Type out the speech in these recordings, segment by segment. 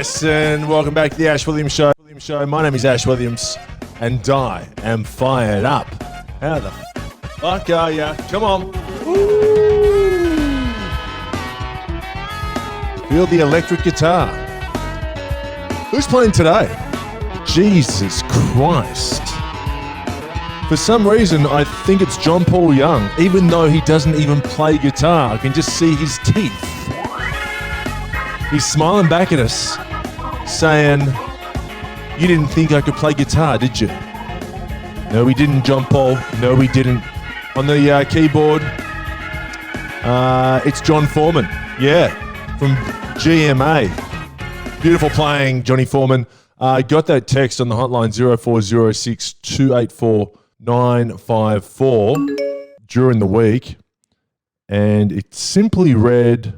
Yes, and welcome back to the Ash Williams Show. My name is Ash Williams, and I am fired up. How the fuck are ya? Come on. Woo. Feel the electric guitar. Who's playing today? Jesus Christ. For some reason, I think it's John Paul Young, even though he doesn't even play guitar. I can just see his teeth. He's smiling back at us, saying, "You didn't think I could play guitar, did you?" No, we didn't, John Paul. No, we didn't. On the keyboard, it's John Foreman. Yeah, from GMA. Beautiful playing, Johnny Foreman. I got that text on the hotline 0406 284 954 during the week, and it simply read,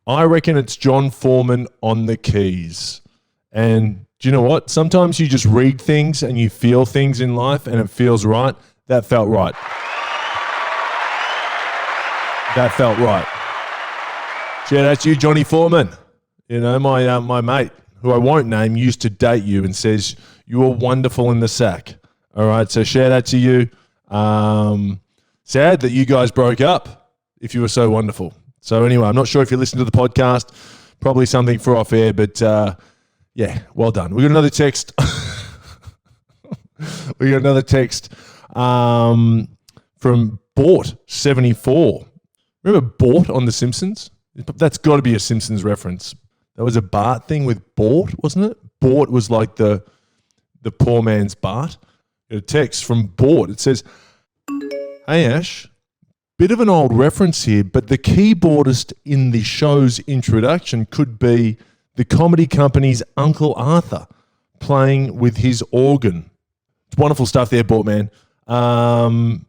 "I reckon it's John Foreman on the keys." And do you know what? Sometimes you just read things and you feel things in life and it feels right. That felt right. That felt right. Shout out to you, Johnny Foreman. You know, my mate, who I won't name, used to date you and says you were wonderful in the sack. All right, so shout out to you. Sad that you guys broke up if you were so wonderful. So anyway, I'm not sure if you listened to the podcast, probably something for off air, but yeah, well done. We got another text. From Bort74. Remember Bort on The Simpsons? That's got to be a Simpsons reference. That was a Bart thing with Bort, wasn't it? Bort was like the poor man's Bart. A text from Bort. It says, "Hey Ash, bit of an old reference here, but the keyboardist in the show's introduction could be the comedy company's Uncle Arthur playing with his organ." It's wonderful stuff there, Bort man. I'm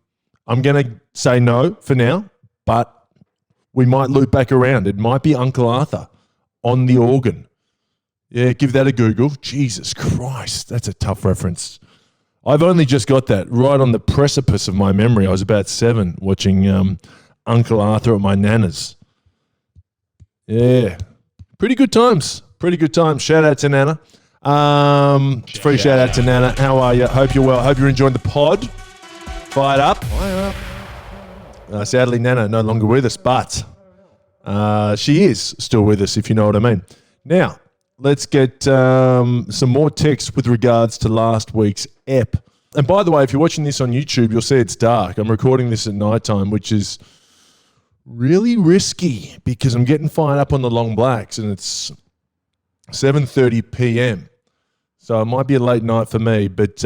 going to say no for now, but we might loop back around. It might be Uncle Arthur on the organ. Yeah, give that a Google. Jesus Christ, that's a tough reference. I've only just got that right on the precipice of my memory. I was about 7 watching Uncle Arthur at my nana's. Yeah, pretty good times. Shout out to Nana. Free shout out to Nana. How are you? Hope you're well. Hope you're enjoying the pod. Fired up. Sadly, Nana no longer with us, but she is still with us, if you know what I mean. Now, let's get some more text with regards to last week's ep. And by the way, if you're watching this on YouTube, you'll see it's dark. I'm recording this at nighttime, which is really risky because I'm getting fired up on the long blacks and it's 7:30 p.m. So it might be a late night for me. But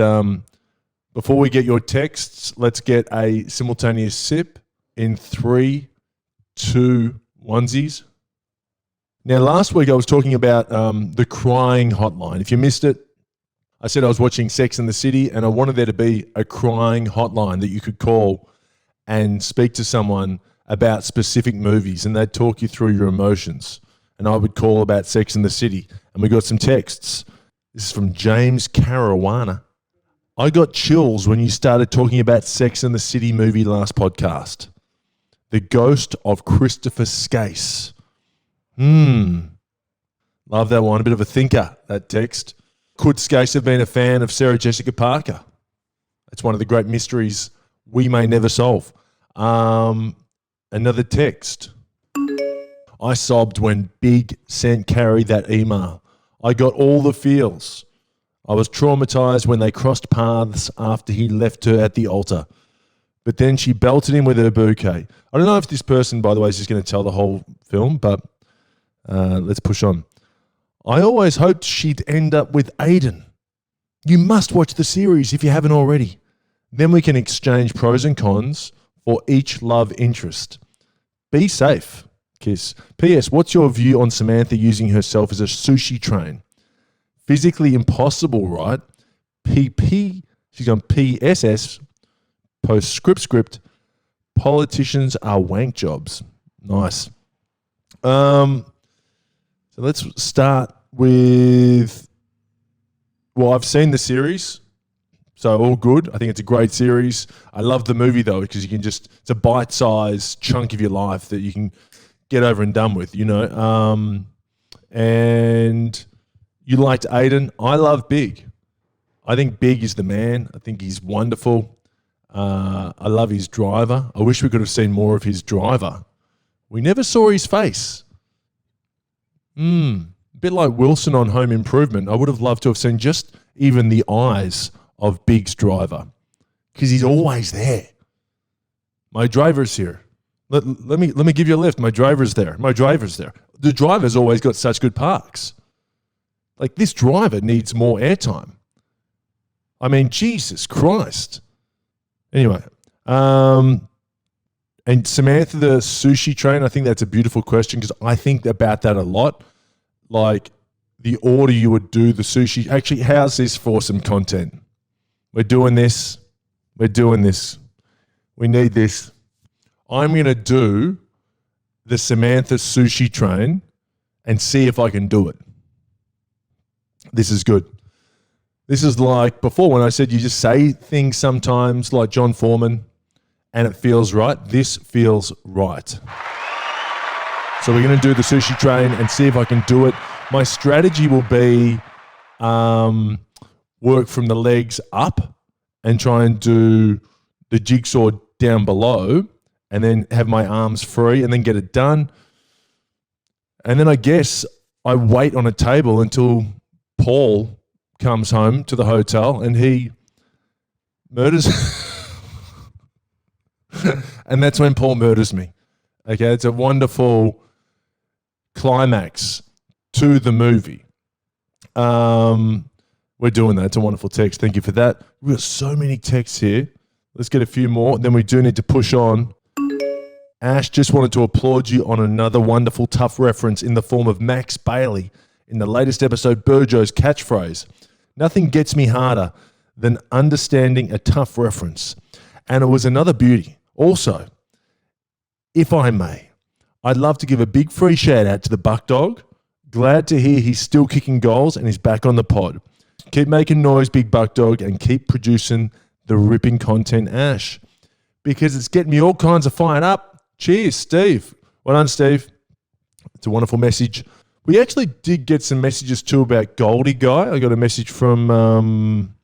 before we get your texts, let's get a simultaneous sip in 3, 2, 1sies. Now, last week I was talking about the crying hotline. If you missed it, I said I was watching Sex and the City and I wanted there to be a crying hotline that you could call and speak to someone about specific movies and they'd talk you through your emotions. And I would call about Sex and the City. And we got some texts. This is from James Caruana. "I got chills when you started talking about Sex and the City movie last podcast. The ghost of Christopher Skase." Love that one. A bit of a thinker, that text. Could Skase have been a fan of Sarah Jessica Parker? It's one of the great mysteries we may never solve. Another text. "I sobbed when Big sent Carrie that email. I got all the feels. I was traumatized when they crossed paths after he left her at the altar. But then she belted him with her bouquet." I don't know if this person, by the way, is just going to tell the whole film, but let's push on. "I always hoped she'd end up with Aiden. You must watch the series if you haven't already. Then we can exchange pros and cons for each love interest. Be safe. Kiss. P.S. What's your view on Samantha using herself as a sushi train? Physically impossible, right? PP, she's on PSS, postscript, politicians are wank jobs." Nice. So let's start with, well, I've seen the series, so all good. I think it's a great series. I love the movie, though, because you can just, it's a bite-sized chunk of your life that you can get over and done with, you know. And You liked Aiden. I love Big. I think Big is the man. I think he's wonderful. I love his driver. I wish we could have seen more of his driver. We never saw his face. A bit like Wilson on Home Improvement. I would have loved to have seen just even the eyes of Big's driver, because he's always there. My driver's here. Let me give you a lift. My driver's there. My driver's there. The driver's always got such good parks. Like, this driver needs more airtime. I mean, Jesus Christ. Anyway, and Samantha, the sushi train, I think that's a beautiful question, because I think about that a lot. Like, the order you would do the sushi. Actually, how's this for some content? We're doing this. We're doing this. We need this. I'm going to do the Samantha sushi train and see if I can do it. This is good. This is like before when I said you just say things sometimes like John Foreman and it feels right. This feels right. So we're going to do the sushi train and see if I can do it. My strategy will be work from the legs up and try and do the jigsaw down below and then have my arms free and then get it done. And then I guess I wait on a table until Paul comes home to the hotel and he murders. And that's when Paul murders me. Okay, it's a wonderful climax to the movie. We're doing that. It's a wonderful text. Thank you for that. We've got so many texts here. Let's get a few more. Then we do need to push on. Ash just wanted to applaud you on another wonderful tough reference in the form of Max Bailey in the latest episode, Burjo's catchphrase. Nothing gets me harder than understanding a tough reference. And it was another beauty. Also, if I may, I'd love to give a big free shout out to the Buck Dog. Glad to hear he's still kicking goals and he's back on the pod. Keep making noise, Big Buck Dog, and keep producing the ripping content, Ash, because it's getting me all kinds of fired up. Cheers, Steve. Well done, Steve. It's a wonderful message. We actually did get some messages too about Goldie Guy. I got a message from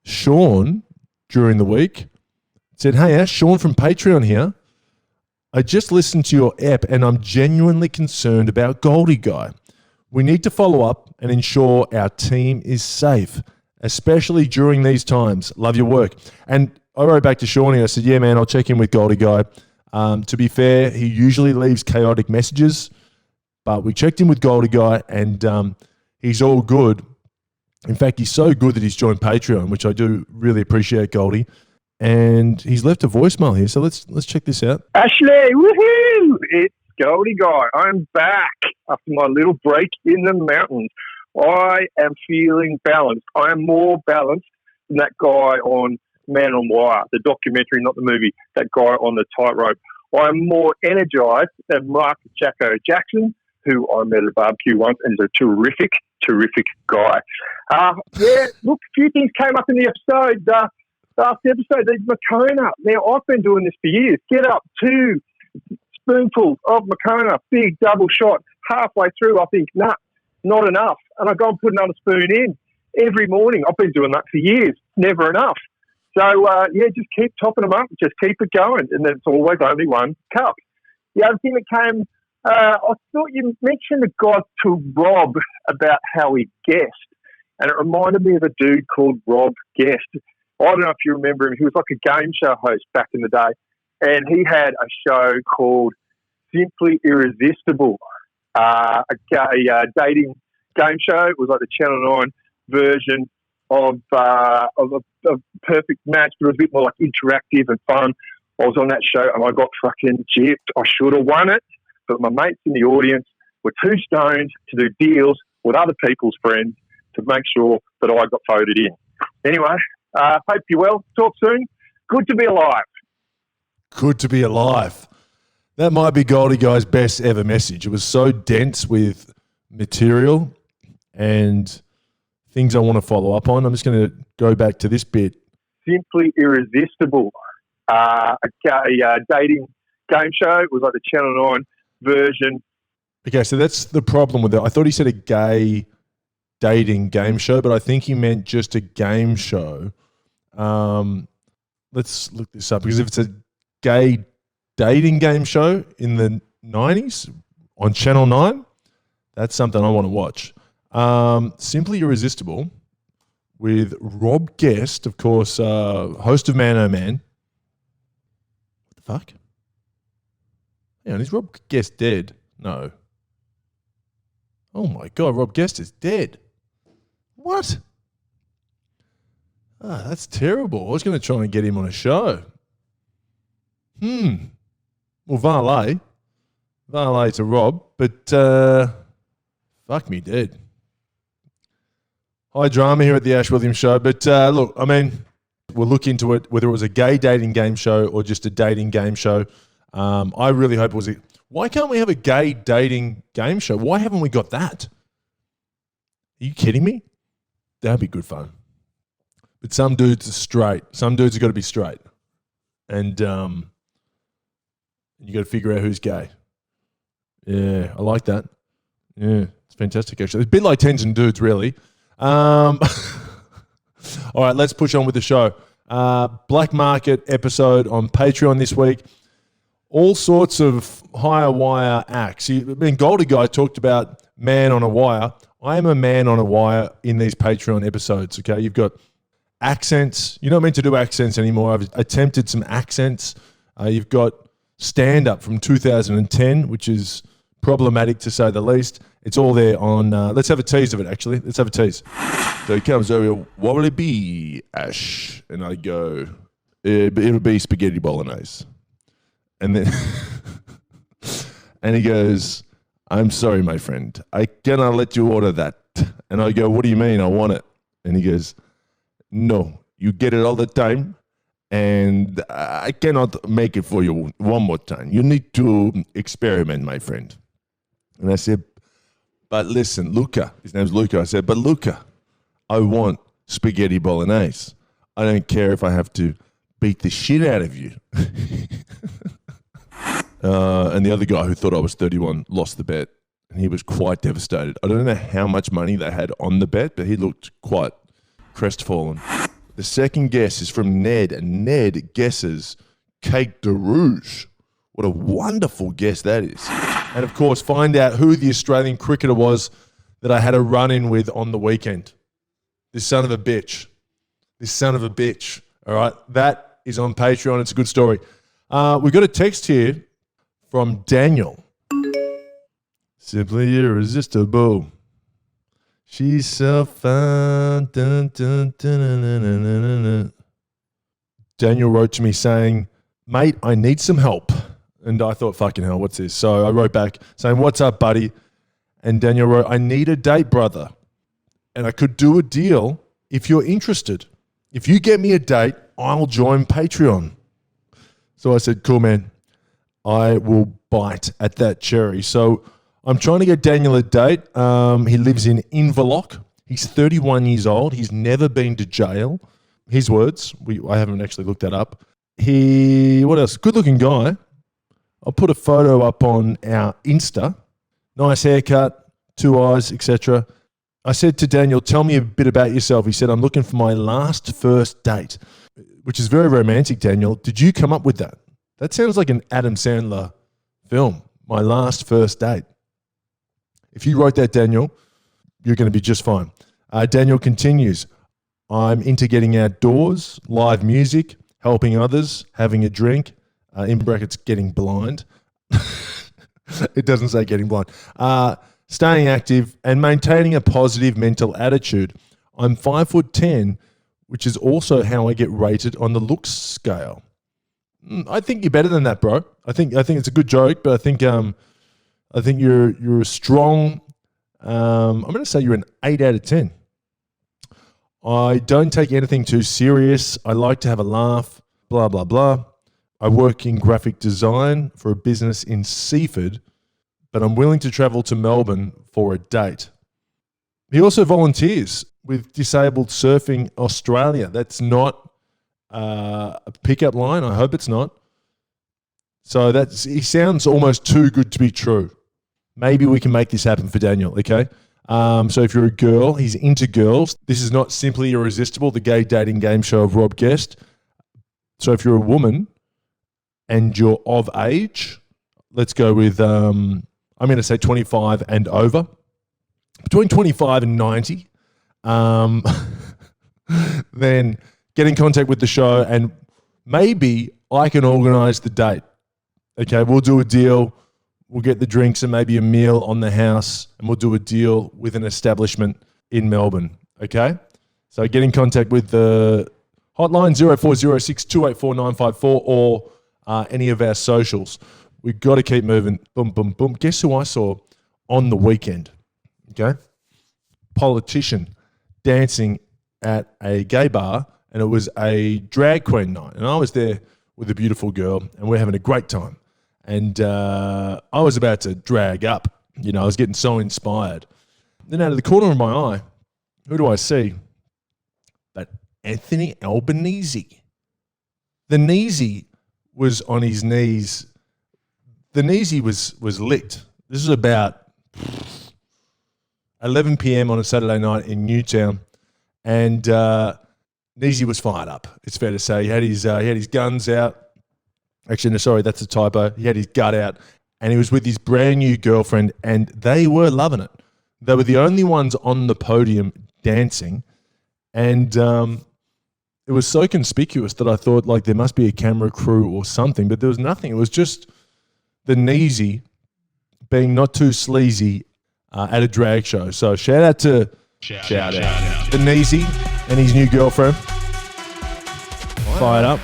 Sean during the week. It said, hey, Ash, Sean from Patreon here. I just listened to your ep and I'm genuinely concerned about Goldie Guy. We need to follow up and ensure our team is safe, especially during these times. Love your work. And I wrote back to Shawnee. I said, yeah, man, I'll check in with Goldie Guy. To be fair, he usually leaves chaotic messages, but we checked in with Goldie Guy and he's all good. In fact, he's so good that he's joined Patreon, which I do really appreciate, Goldie. And he's left a voicemail here, so let's check this out. Ashley, woohoo! It's Goldie Guy. I'm back after my little break in the mountains. I am feeling balanced. I am more balanced than that guy on Man on Wire, the documentary, not the movie, that guy on the tightrope. I am more energized than Mark Jacko Jackson, who I met at a barbecue once and is a terrific guy. Look, a few things came up in the episode. Last episode, there's Makona. Now, I've been doing this for years. Get up 2 spoonfuls of Makona, big double shot. Halfway through, I think, nah, not enough. And I go and put another spoon in every morning. I've been doing that for years. Never enough. So, just keep topping them up. Just keep it going. And then it's always only 1 cup. The other thing that came, I thought you mentioned a guy to Rob about how he guessed. And it reminded me of a dude called Rob Guest. I don't know if you remember him. He was like a game show host back in the day. And he had a show called Simply Irresistible, a dating game show. It was like the Channel 9 version of a perfect match, but it was a bit more like interactive and fun. I was on that show and I got fucking gypped. I should have won it, but my mates in the audience were too stoned to do deals with other people's friends to make sure that I got voted in. Anyway, hope you're well. Talk soon. Good to be alive. Good to be alive. That might be Goldie Guy's best ever message. It was so dense with material and things I want to follow up on. I'm just going to go back to this bit. Simply Irresistible, a dating game show. It was like the Channel 9 version. Okay, so that's the problem with it. I thought he said a gay dating game show, but I think he meant just a game show. Let's look this up, because if it's a gay dating game show in the 90s on Channel 9, that's something I want to watch. Simply Irresistible with Rob Guest, of course, host of Man Oh Man. What the fuck? Hang on, is Rob Guest dead? No. Oh my God, Rob Guest is dead. What? Ah, that's terrible. I was going to try and get him on a show. Well, Valet to Rob, but fuck me dead. High drama here at the Ash Williams Show, but look, I mean, we'll look into it, whether it was a gay dating game show or just a dating game show. I really hope it was. Why can't we have a gay dating game show? Why haven't we got that? Are you kidding me? That'd be good fun. But some dudes are straight. Some dudes have got to be straight. And you got to figure out who's gay. Yeah, I like that. Yeah, it's fantastic, actually. It's a bit like Tens and Dudes, really. All right, let's push on with the show. Black Market episode on Patreon this week. All sorts of higher wire acts. Goldie Guy talked about man on a wire. I am a man on a wire in these Patreon episodes, okay? You've got accents. You're not meant to do accents anymore. I've attempted some accents. You've got stand-up from 2010, which is problematic to say the least. It's all there on... let's have a tease of it, actually. Let's have a tease. So he comes over, what will it be, Ash? And I go, it'll be spaghetti bolognese. And then... and he goes, I'm sorry, my friend. I cannot let you order that. And I go, what do you mean? I want it. And he goes, no, you get it all the time. And I cannot make it for you one more time. You need to experiment, my friend. And I said, but listen, Luca, his name's Luca. I said, but Luca, I want spaghetti bolognese. I don't care if I have to beat the shit out of you. And the other guy who thought I was 31 lost the bet, and he was quite devastated. I don't know how much money they had on the bet, but he looked quite crestfallen. The second guess is from Ned, and Ned guesses Cake de Rouge. What a wonderful guess that is. And, of course, find out who the Australian cricketer was that I had a run-in with on the weekend. This son of a bitch. All right? That is on Patreon. It's a good story. We've got a text here from Daniel. Simply irresistible. She's so fun. Dun, dun, dun, dun, dun, dun, dun, dun. Daniel wrote to me saying, mate, I need some help. And I thought, fucking hell, what's this? So I wrote back saying, what's up, buddy? And Daniel wrote, I need a date, brother. And I could do a deal if you're interested. If you get me a date, I'll join Patreon. So I said, cool, man. I will bite at that cherry. So I'm trying to get Daniel a date. He lives in Inverloch. He's 31 years old. He's never been to jail. His words. I haven't actually looked that up. What else? Good-looking guy. I'll put a photo up on our Insta. Nice haircut, 2 eyes, etc. I said to Daniel, tell me a bit about yourself. He said, I'm looking for my last first date, which is very romantic, Daniel. Did you come up with that? That sounds like an Adam Sandler film, My Last First Date. If you wrote that, Daniel, you're going to be just fine. Daniel continues, I'm into getting outdoors, live music, helping others, having a drink, in brackets, getting blind. It doesn't say getting blind. Staying active and maintaining a positive mental attitude. I'm 5'10", which is also how I get rated on the looks scale. I think you're better than that, bro. I think it's a good joke, but I think you're a strong. I'm going to say you're an 8 out of 10. I don't take anything too serious. I like to have a laugh. Blah blah blah. I work in graphic design for a business in Seaford, but I'm willing to travel to Melbourne for a date. He also volunteers with Disabled Surfing Australia. That's not a pickup line. I hope it's not. So he sounds almost too good to be true. Maybe we can make this happen for Daniel, okay? So if you're a girl, he's into girls. This is not Simply Irresistible, the gay dating game show of Rob Guest. So if you're a woman and you're of age, let's go with, I'm going to say 25 and over. Between 25 and 90, then get in contact with the show and maybe I can organise the date. Okay, we'll do a deal. We'll get the drinks and maybe a meal on the house, and we'll do a deal with an establishment in Melbourne. Okay, so get in contact with the hotline 0406 284 954 or any of our socials. We've got to keep moving. Boom, boom, boom. Guess who I saw on the weekend? Okay, politician dancing at a gay bar, and it was a drag queen night, and I was there with a beautiful girl, and we're having a great time. And I was about to drag up. You know, I was getting so inspired. Then out of the corner of my eye, who do I see? But Anthony Albanese. The kneesy was on his knees. The kneesy was licked. This is about 11 p.m. on a Saturday night in Newtown. And Kneesy was fired up. It's fair to say. He had his guns out. Actually, no, sorry, that's a typo. He had his gut out, and he was with his brand new girlfriend, and they were loving it. They were the only ones on the podium dancing, and it was so conspicuous that I thought like there must be a camera crew or something, but there was nothing. It was just the Kneesy being not too sleazy at a drag show. So shout out to the Kneesy and his new girlfriend. Fired up.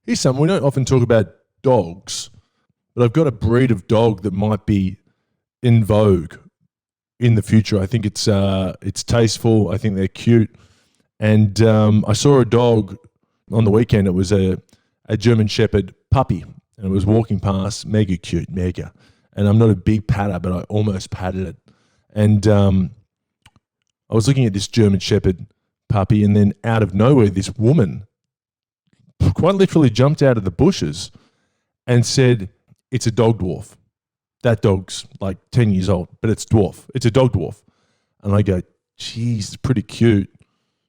Here's something. We don't often talk about dogs, but I've got a breed of dog that might be in vogue in the future. I think it's tasteful. I think they're cute. And I saw a dog on the weekend. It was a German Shepherd puppy, and it was walking past. Mega cute, mega. And I'm not a big patter, but I almost patted it. And I was looking at this German Shepherd puppy, and then out of nowhere, this woman quite literally jumped out of the bushes and said, "It's a dog dwarf. That dog's like 10 years old, but it's dwarf. It's a dog dwarf." And I go, "Geez, it's pretty cute."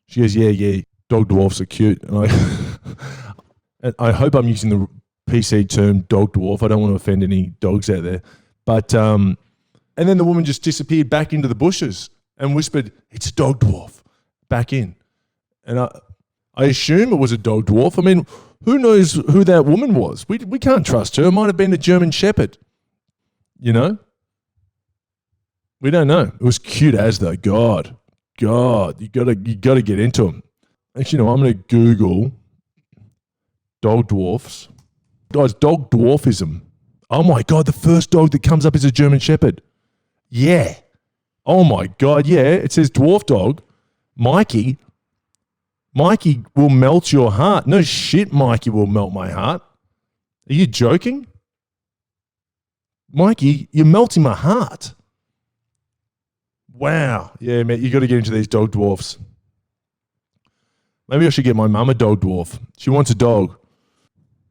She goes, yeah, dog dwarfs are cute. And I hope I'm using the PC term dog dwarf. I don't want to offend any dogs out there. But, and then the woman just disappeared back into the bushes and whispered, "It's a dog dwarf," back in. And I assume it was a dog dwarf. I mean, who knows who that woman was? We can't trust her. It might have been a German Shepherd, you know? We don't know. It was cute as though. God, you gotta get into them. Actually, no, I'm going to Google dog dwarfs. Guys, dog dwarfism. Oh my God, the first dog that comes up is a German Shepherd. Yeah. Oh my God, yeah. It says dwarf dog. Mikey will melt your heart. No shit, Mikey will melt my heart. Are you joking? Mikey, you're melting my heart. Wow. Yeah, man, you got to get into these dog dwarfs. Maybe I should get my mum a dog dwarf. She wants a dog.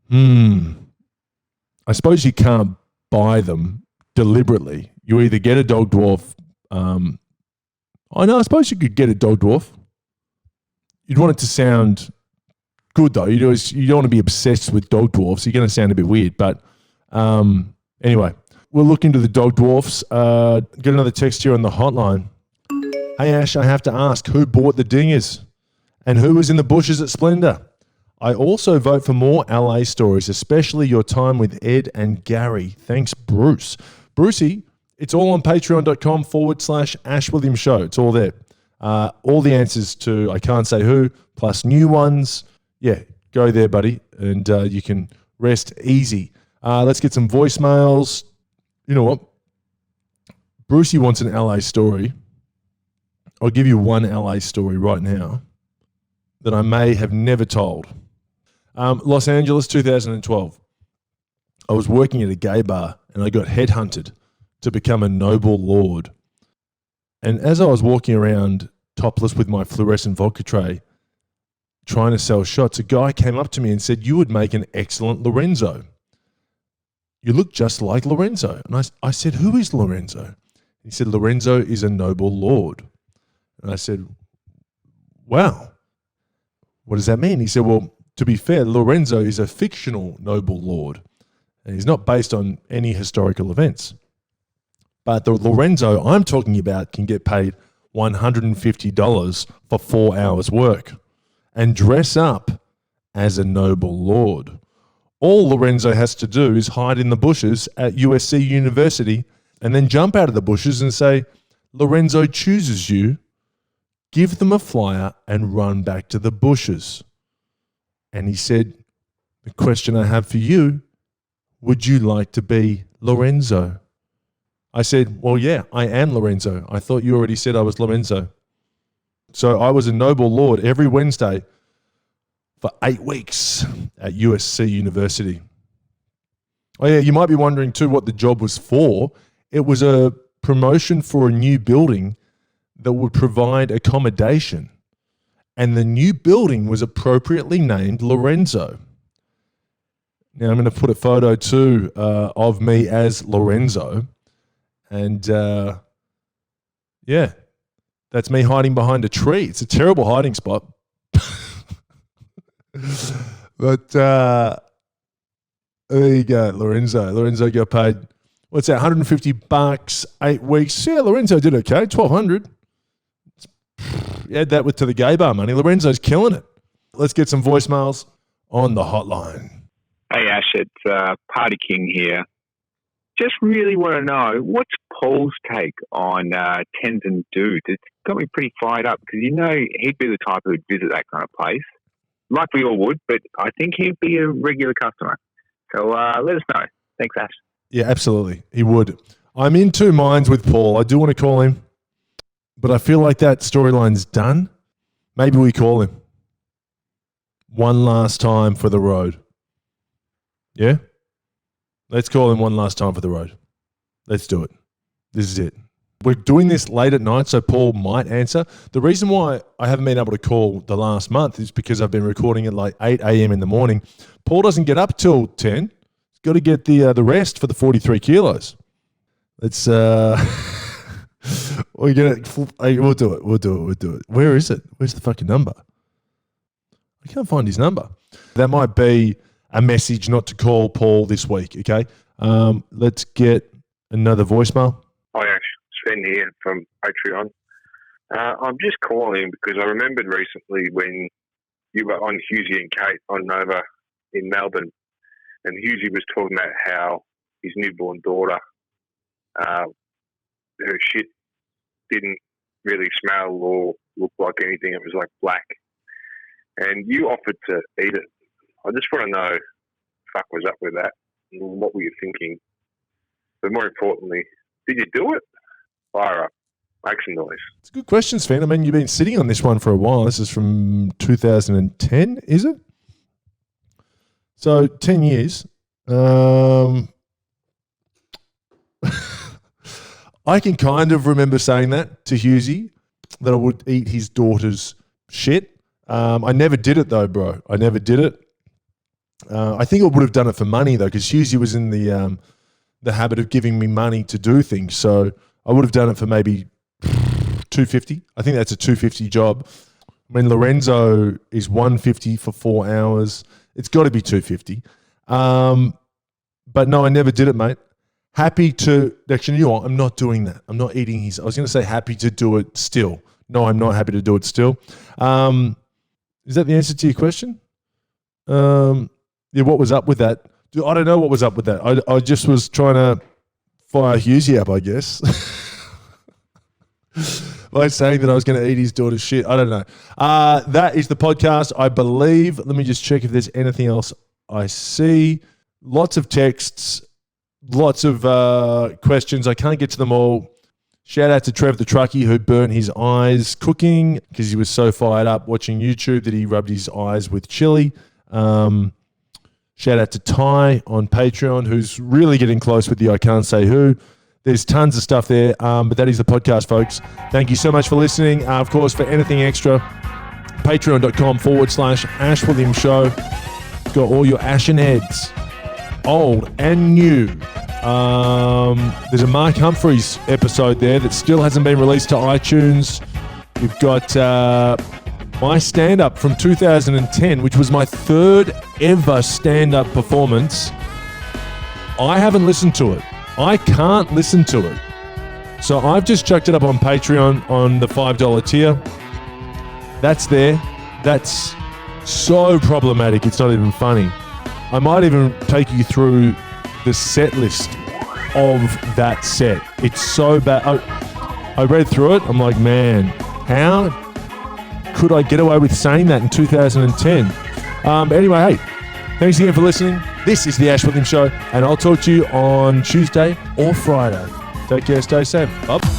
I suppose you can't buy them deliberately. You either get a dog dwarf. I suppose you could get a dog dwarf. You'd want it to sound good, though. You don't want to be obsessed with dog dwarfs. You're going to sound a bit weird. But anyway, we'll look into the dog dwarfs. Get another text here on the hotline. Hey, Ash, I have to ask, who bought the dingers? And who was in the bushes at Splendor? I also vote for more LA stories, especially your time with Ed and Gary. Thanks, Bruce. Brucey, it's all on patreon.com/Ash Williams Show. It's all there. All the answers to I can't say who, plus new ones. Yeah, go there, buddy, and you can rest easy. Let's get some voicemails. You know what? Brucey wants an LA story. I'll give you one LA story right now that I may have never told. Los Angeles, 2012. I was working at a gay bar and I got headhunted to become a noble lord. And as I was walking around topless with my fluorescent vodka tray, trying to sell shots, a guy came up to me and said, "You would make an excellent Lorenzo. You look just like Lorenzo." And I said, "Who is Lorenzo?" He said, Lorenzo is a noble lord. And I said, wow, what does that mean? He said, well, to be fair, Lorenzo is a fictional noble lord, and he's not based on any historical events. But the Lorenzo I'm talking about can get paid $150 for 4 hours work and dress up as a noble lord. All Lorenzo has to do is hide in the bushes at USC University and then jump out of the bushes and say, Lorenzo chooses you, give them a flyer and run back to the bushes. And he said, the question I have for you, would you like to be Lorenzo? I said, well, yeah, I am Lorenzo. I thought you already said I was Lorenzo. So I was a noble lord every Wednesday for 8 weeks at USC University. Oh yeah, you might be wondering too what the job was for. It was a promotion for a new building that would provide accommodation. And the new building was appropriately named Lorenzo. Now I'm going to put a photo too of me as Lorenzo. And yeah, that's me hiding behind a tree. It's a terrible hiding spot. But there you go, Lorenzo. Lorenzo got paid, what's that, $150, 8 weeks. Yeah, Lorenzo did okay, $1,200. Add that to the gay bar money. Lorenzo's killing it. Let's get some voicemails on the hotline. Hey, Ash, it's Party King here. Just really want to know, what's Paul's take on tens and dudes? It's got me pretty fired up because, he'd be the type who would visit that kind of place. Like we all would, but I think he'd be a regular customer. So let us know. Thanks, Ash. Yeah, absolutely. He would. I'm in two minds with Paul. I do want to call him, but I feel like that storyline's done. Maybe we call him one last time for the road. Yeah? Let's call him one last time for the road. Let's do it. This is it. We're doing this late at night, so Paul might answer. The reason why I haven't been able to call the last month is because I've been recording at like 8 a.m. in the morning. Paul doesn't get up till 10. He's got to get the rest for the 43 kilos. Let's we'll do it. Where is it? Where's the fucking number? I can't find his number. That might be a message not to call Paul this week, okay? Let's get another voicemail. Hi, Ash. Sven here from Patreon. I'm just calling because I remembered recently when you were on Hughesy and Kate on Nova in Melbourne, and Hughesy was talking about how his newborn daughter, her shit didn't really smell or look like anything. It was like black. And you offered to eat it. I just want to know, fuck was up with that? What were you thinking? But more importantly, did you do it? Fire up. Make some noise. It's a good question, Sven. I mean, you've been sitting on this one for a while. This is from 2010, is it? So 10 years. I can kind of remember saying that to Hughesy, that I would eat his daughter's shit. I never did it though, bro. I never did it. I think I would have done it for money though, because Hughesy was in the habit of giving me money to do things. So I would have done it for maybe $250. I think that's a $250 job. When Lorenzo is $150 for 4 hours, it's got to be $250. But no, I never did it, mate. Happy to, actually, you know what? I'm not doing that. I'm not eating his, I was going to say happy to do it still. No, I'm not happy to do it still. Is that the answer to your question? Yeah, what was up with that? I don't know what was up with that. I just was trying to fire Hughesy up, I guess. By saying that I was going to eat his daughter's shit. I don't know. That is the podcast, I believe. Let me just check if there's anything else I see. Lots of texts, lots of questions. I can't get to them all. Shout out to Trev the truckie who burnt his eyes cooking because he was so fired up watching YouTube that he rubbed his eyes with chili. Shout out to Ty on Patreon who's really getting close with the I Can't Say Who. There's tons of stuff there, but that is the podcast, folks. Thank you so much for listening. Of course, for anything extra, patreon.com/Ash Williams Show. Got all your ashen heads, old and new. There's a Mark Humphreys episode there that still hasn't been released to iTunes. We've got my stand-up from 2010, which was my third ever stand-up performance. I haven't listened to it. I can't listen to it. So I've just chucked it up on Patreon on the $5 tier. That's there. That's so problematic, it's not even funny. I might even take you through the set list of that set. It's so bad. I read through it. I'm like, man, how could I get away with saying that in 2010? Anyway, hey, thanks again for listening. This is the Ash Williams Show, and I'll talk to you on Tuesday or Friday. Take care, stay safe. Bye.